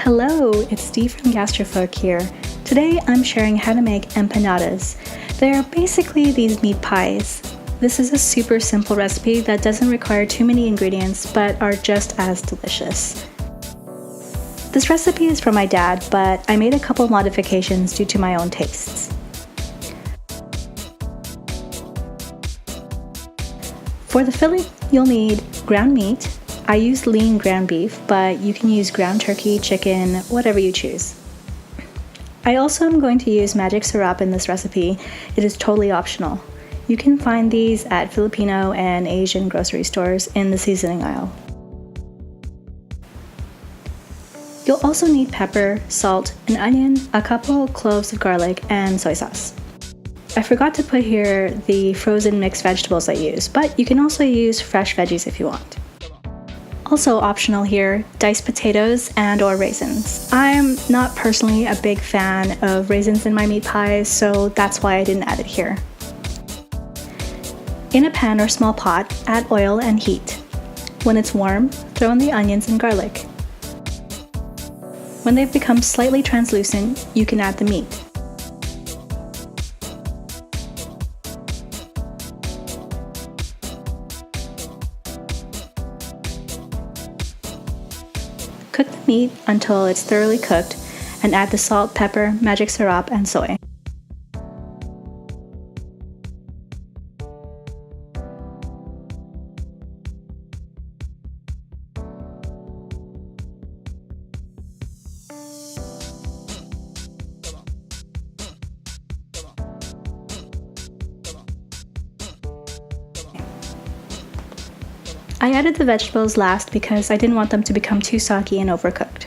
Hello, it's Steve from Gastrofork here. Today I'm sharing how to make empanadas. They're basically these meat pies. This is a super simple recipe that doesn't require too many ingredients but are just as delicious. This recipe is from my dad, but I made a couple modifications due to my own tastes. For the filling, you'll need ground meat. I use lean ground beef, but you can use ground turkey, chicken, whatever you choose. I also am going to use magic syrup in this recipe. It is totally optional. You can find these at Filipino and Asian grocery stores in the seasoning aisle. You'll also need pepper, salt, an onion, a couple cloves of garlic, and soy sauce. I forgot to put here the frozen mixed vegetables I use, but you can also use fresh veggies if you want. Also optional here, diced potatoes and or raisins. I'm not personally a big fan of raisins in my meat pies, so that's why I didn't add it here. In a pan or small pot, add oil and heat. When it's warm, throw in the onions and garlic. When they've become slightly translucent, you can add the meat. Cook the meat until it's thoroughly cooked and add the salt, pepper, magic syrup, and soy. I added the vegetables last because I didn't want them to become too soggy and overcooked.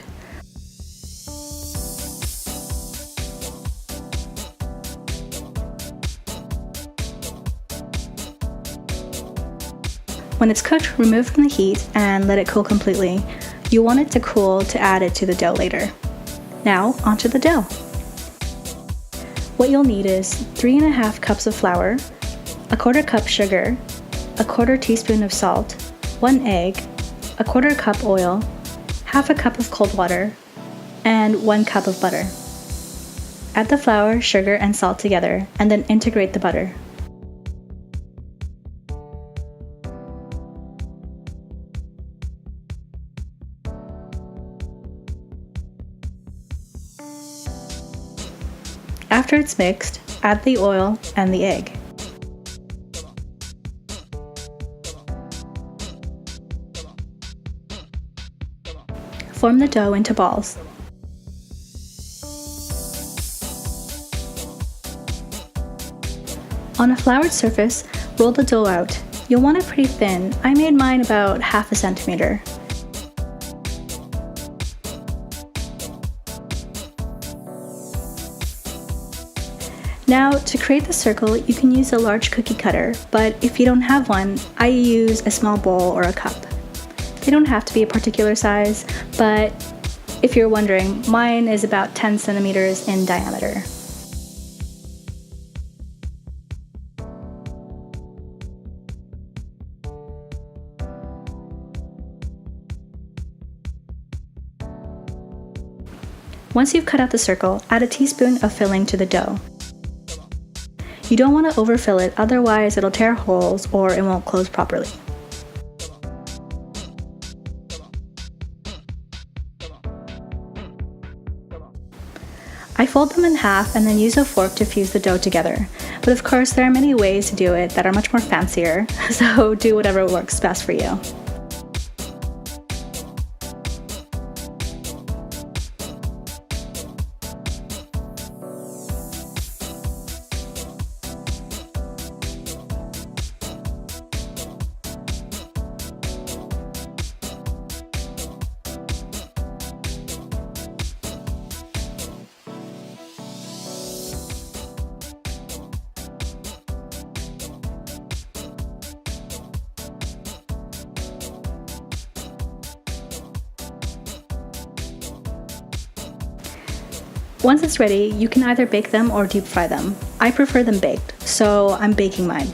When it's cooked, remove from the heat and let it cool completely. You want it to cool to add it to the dough later. Now, onto the dough. What you'll need is 3.5 cups of flour, a 1/4 cup sugar, a 1/4 teaspoon of salt, 1 egg, a 1/4 cup oil, 1/2 cup of cold water, and 1 cup of butter. Add the flour, sugar, and salt together, and then integrate the butter. After it's mixed, add the oil and the egg. Form the dough into balls. On a floured surface, roll the dough out. You'll want it pretty thin. I made mine about 1/2 centimeter. Now, to create the circle, you can use a large cookie cutter, but if you don't have one, I use a small bowl or a cup. They don't have to be a particular size, but if you're wondering, mine is about 10 centimeters in diameter. Once you've cut out the circle, add a teaspoon of filling to the dough. You don't want to overfill it, otherwise it'll tear holes or it won't close properly. I fold them in half and then use a fork to fuse the dough together. But of course, there are many ways to do it that are much more fancier, so do whatever works best for you. Once it's ready, you can either bake them or deep fry them. I prefer them baked, so I'm baking mine.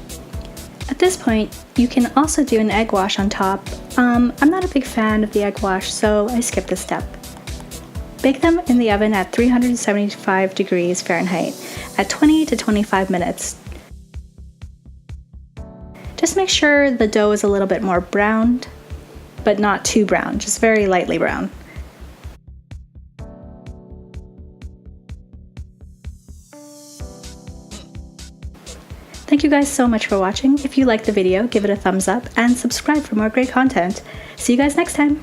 At this point, you can also do an egg wash on top. I'm not a big fan of the egg wash, so I skipped this step. Bake them in the oven at 375 degrees Fahrenheit at 20 to 25 minutes. Just make sure the dough is a little bit more browned, but not too brown, just very lightly brown. Thank you guys so much for watching. If you liked the video, give it a thumbs up and subscribe for more great content. See you guys next time.